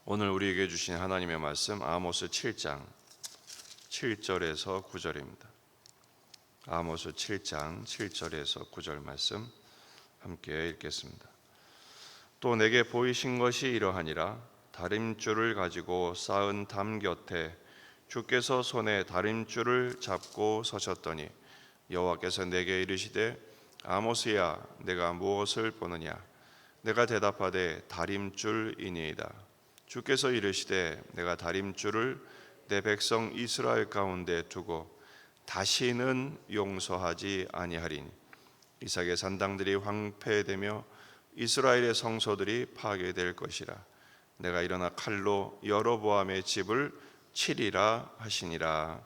오늘 우리에게 주신 하나님의 말씀 아모스 7장 7절에서 9절입니다. 아모스 7장 7절에서 9절 말씀 함께 읽겠습니다. 또 내게 보이신 것이 이러하니라. 다림줄을 가지고 쌓은 담 곁에 주께서 손에 다림줄을 잡고 서셨더니 여호와께서 내게 이르시되 아모스야, 내가 무엇을 보느냐? 내가 대답하되 다림줄이니이다. 주께서 이르시되 내가 다림줄을 내 백성 이스라엘 가운데 두고 다시는 용서하지 아니하리니 이삭의 산당들이 황폐되며 이스라엘의 성소들이 파괴될 것이라. 내가 일어나 칼로 여로보암의 집을 치리라 하시니라.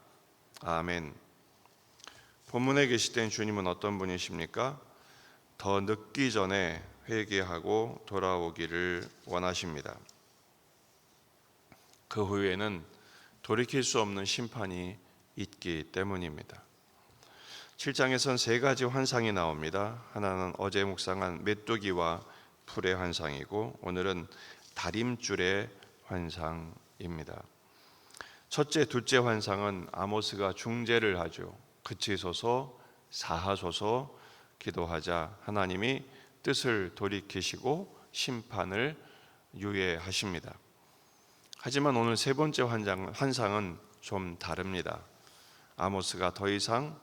아멘. 본문에 계시된 주님은 어떤 분이십니까? 더 늦기 전에 회개하고 돌아오기를 원하십니다. 그 후에는 돌이킬 수 없는 심판이 있기 때문입니다. 7장에선 세 가지 환상이 나옵니다. 하나는 어제 묵상한 메뚜기와 풀의 환상이고, 오늘은 다림줄의 환상입니다. 첫째, 둘째 환상은 아모스가 중재를 하죠. 그치소서, 사하소서 기도하자 하나님이 뜻을 돌이키시고 심판을 유예하십니다. 하지만 오늘 세 번째 환상은 좀 다릅니다. 아모스가 더 이상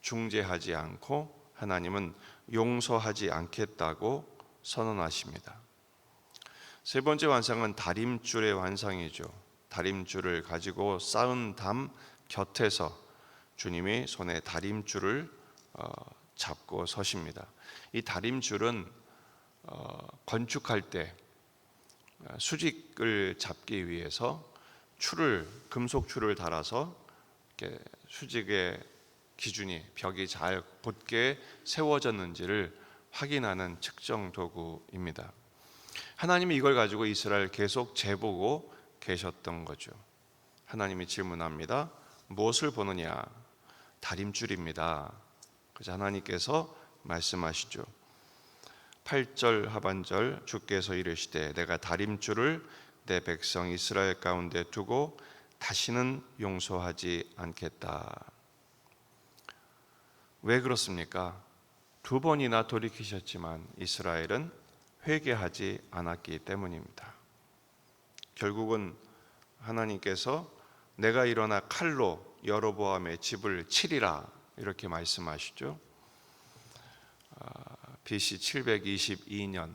중재하지 않고 하나님은 용서하지 않겠다고 선언하십니다. 세 번째 환상은 다림줄의 환상이죠. 다림줄을 가지고 쌓은 담 곁에서 주님이 손에 다림줄을 잡고 서십니다. 이 다림줄은 건축할 때 수직을 잡기 위해서 금속 줄을 달아서 이렇게 수직의 기준이 벽이 잘 곧게 세워졌는지를 확인하는 측정 도구입니다. 하나님이 이걸 가지고 이스라엘 계속 재보고 계셨던 거죠. 하나님이 질문합니다. 무엇을 보느냐? 다림줄입니다. 그래서 하나님께서 말씀하시죠. 8절 하반절, 주께서 이르시되 내가 다림줄을 내 백성 이스라엘 가운데 두고 다시는 용서하지 않겠다. 왜 그렇습니까? 두 번이나 돌이키셨지만 이스라엘은 회개하지 않았기 때문입니다. 결국은 하나님께서 내가 일어나 칼로 여로보암의 집을 치리라 이렇게 말씀하시죠. BC 722년,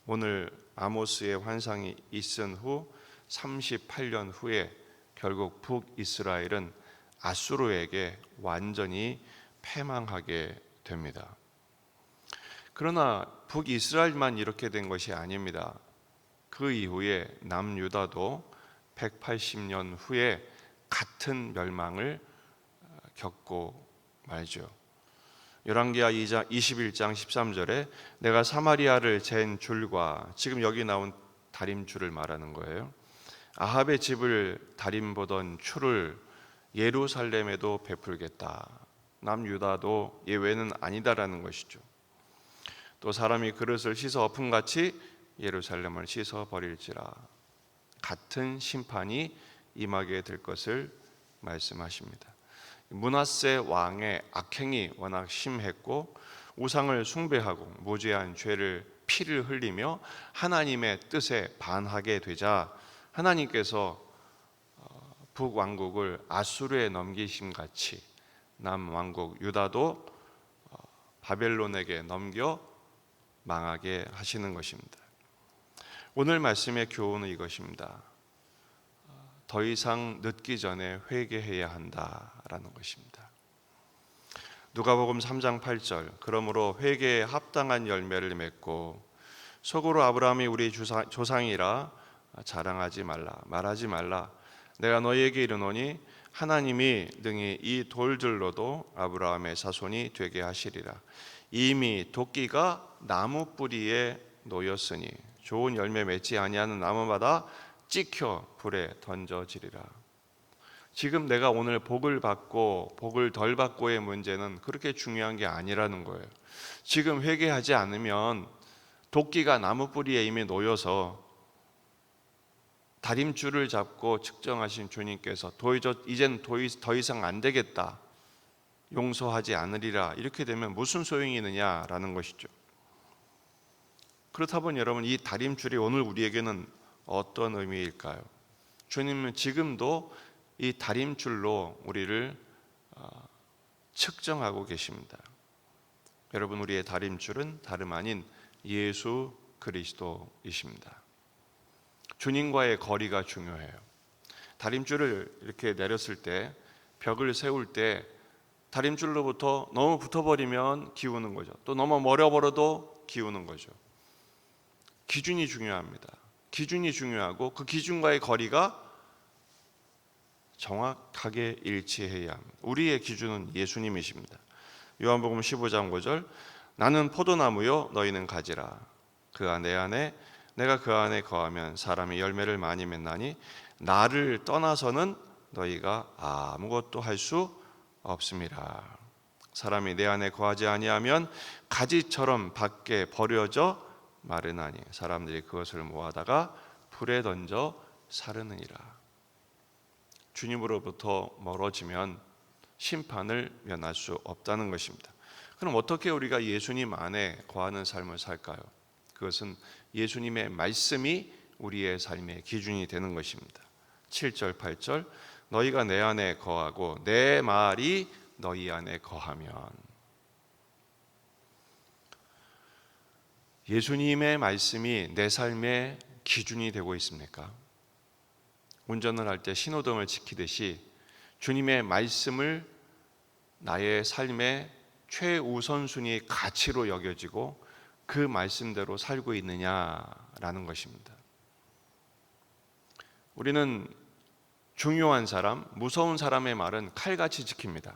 오늘 아모스의 환상이 있은 후 38년 후에 결국 북이스라엘은 아수르에게 완전히 패망하게 됩니다. 그러나 북이스라엘만 이렇게 된 것이 아닙니다. 그 이후에 남유다도 180년 후에 같은 멸망을 겪고 말죠. 열왕기하 21장 13절에 내가 사마리아를 잰 줄과, 지금 여기 나온 다림줄을 말하는 거예요. 아합의 집을 다림보던 줄을 예루살렘에도 베풀겠다. 남유다도 예외는 아니다라는 것이죠. 또 사람이 그릇을 씻어 엎음같이 예루살렘을 씻어 버릴지라. 같은 심판이 임하게 될 것을 말씀하십니다. 므낫세 왕의 악행이 워낙 심했고 우상을 숭배하고 무죄한 죄를 피를 흘리며 하나님의 뜻에 반하게 되자 하나님께서 북왕국을 아수르에 넘기심 같이 남왕국 유다도 바벨론에게 넘겨 망하게 하시는 것입니다. 오늘 말씀의 교훈은 이것입니다. 더 이상 늦기 전에 회개해야 한다라는 것입니다. 누가복음 3장 8절, 그러므로 회개에 합당한 열매를 맺고 속으로 아브라함이 우리 조상이라 자랑하지 말라, 말하지 말라. 내가 너희에게 이르노니 하나님이 능히 이 돌들로도 아브라함의 자손이 되게 하시리라. 이미 도끼가 나무 뿌리에 놓였으니 좋은 열매 맺지 아니하는 나무마다 찍혀 불에 던져지리라. 지금 내가 오늘 복을 받고 복을 덜 받고의 문제는 그렇게 중요한 게 아니라는 거예요. 지금 회개하지 않으면 도끼가 나무 뿌리에 이미 놓여서 다림줄을 잡고 측정하신 주님께서 이젠 더 이상 안 되겠다, 용서하지 않으리라, 이렇게 되면 무슨 소용이 있느냐라는 것이죠. 그렇다 보니 여러분, 이 다림줄이 오늘 우리에게는 어떤 의미일까요? 주님은 지금도 이 다림줄로 우리를 측정하고 계십니다. 여러분, 우리의 다림줄은 다름 아닌 예수 그리스도이십니다. 주님과의 거리가 중요해요. 다림줄을 이렇게 내렸을 때, 벽을 세울 때 다림줄로부터 너무 붙어버리면 기우는 거죠. 또 너무 멀어버려도 기우는 거죠. 기준이 중요합니다. 기준이 중요하고 그 기준과의 거리가 정확하게 일치해야 합니다. 우리의 기준은 예수님이십니다. 요한복음 15장 5절, 나는 포도나무요 너희는 가지라. 내 안에 내가 그 안에 거하면 사람이 열매를 많이 맺나니 나를 떠나서는 너희가 아무것도 할 수 없음이라. 사람이 내 안에 거하지 아니하면 가지처럼 밖에 버려져 마르나니 사람들이 그것을 모아다가 불에 던져 사르느니라. 주님으로부터 멀어지면 심판을 면할 수 없다는 것입니다. 그럼 어떻게 우리가 예수님 안에 거하는 삶을 살까요? 그것은 예수님의 말씀이 우리의 삶의 기준이 되는 것입니다. 7절 8절, 너희가 내 안에 거하고 내 말이 너희 안에 거하면. 예수님의 말씀이 내 삶의 기준이 되고 있습니까? 운전을 할 때 신호등을 지키듯이 주님의 말씀을 나의 삶의 최우선순위 가치로 여겨지고 그 말씀대로 살고 있느냐라는 것입니다. 우리는 중요한 사람, 무서운 사람의 말은 칼같이 지킵니다.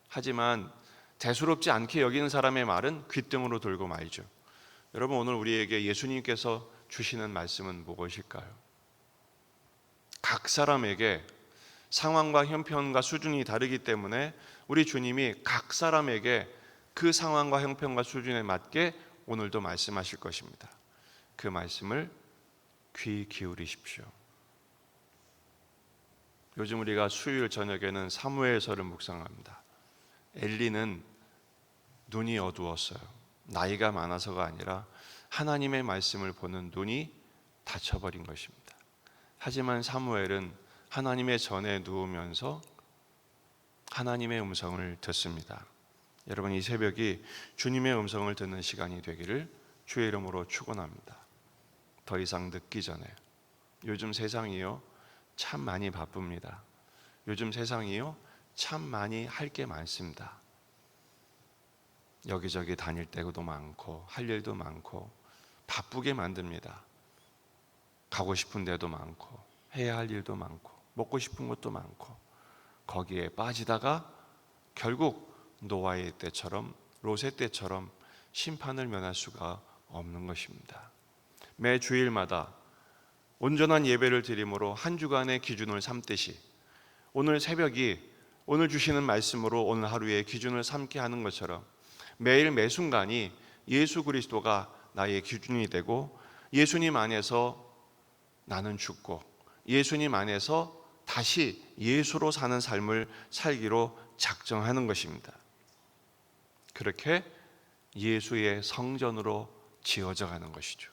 하지만 대수롭지 않게 여기는 사람의 말은 귓등으로 돌고 말죠. 여러분, 오늘 우리에게 예수님께서 주시는 말씀은 무엇일까요? 각 사람에게 상황과 형편과 수준이 다르기 때문에 우리 주님이 각 사람에게 그 상황과 형편과 수준에 맞게 오늘도 말씀하실 것입니다. 그 말씀을 귀 기울이십시오. 요즘 우리가 수요일 저녁에는 사무엘서를 묵상합니다. 엘리는 눈이 어두웠어요. 나이가 많아서가 아니라 하나님의 말씀을 보는 눈이 닫혀버린 것입니다. 하지만 사무엘은 하나님의 전에 누우면서 하나님의 음성을 듣습니다. 여러분, 이 새벽이 주님의 음성을 듣는 시간이 되기를 주의 이름으로 축원합니다. 더 이상 늦기 전에. 요즘 세상이요 참 많이 바쁩니다. 요즘 세상이요 참 많이 할 게 많습니다. 여기저기 다닐 때도 많고 할 일도 많고 바쁘게 만듭니다. 가고 싶은 데도 많고 해야 할 일도 많고 먹고 싶은 것도 많고, 거기에 빠지다가 결국 노아의 때처럼 롯의 때처럼 심판을 면할 수가 없는 것입니다. 매 주일마다 온전한 예배를 드림으로 한 주간의 기준을 삼듯이 오늘 새벽이 오늘 주시는 말씀으로 오늘 하루의 기준을 삼게 하는 것처럼 매일 매 순간이 예수 그리스도가 나의 기준이 되고 예수님 안에서 나는 죽고 예수님 안에서 다시 예수로 사는 삶을 살기로 작정하는 것입니다. 그렇게 예수의 성전으로 지어져 가는 것이죠.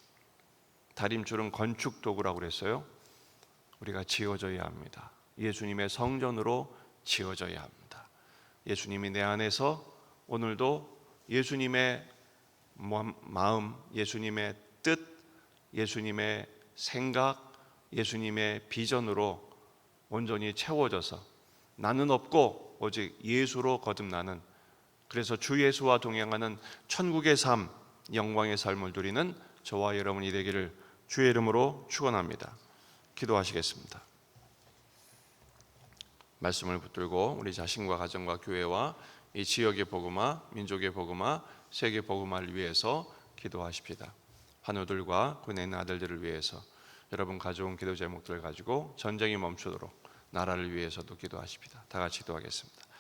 다림줄은 건축 도구라고 그랬어요. 우리가 지어져야 합니다. 예수님의 성전으로 지어져야 합니다. 예수님이 내 안에서 오늘도 예수님의 마음, 예수님의 뜻, 예수님의 생각, 예수님의 비전으로 온전히 채워져서 나는 없고 오직 예수로 거듭나는, 그래서 주 예수와 동행하는 천국의 삶, 영광의 삶을 누리는 저와 여러분이 되기를 주의 이름으로 축원합니다. 기도하시겠습니다. 말씀을 붙들고 우리 자신과 가정과 교회와 이 지역의 복음화, 민족의 복음화, 세계 복음화를 위해서 기도하십시다. 환우들과 군에 있는 아들들을 위해서 여러분 가져온 기도 제목들을 가지고 전쟁이 멈추도록 나라를 위해서도 기도하십시다. 다 같이 기도하겠습니다.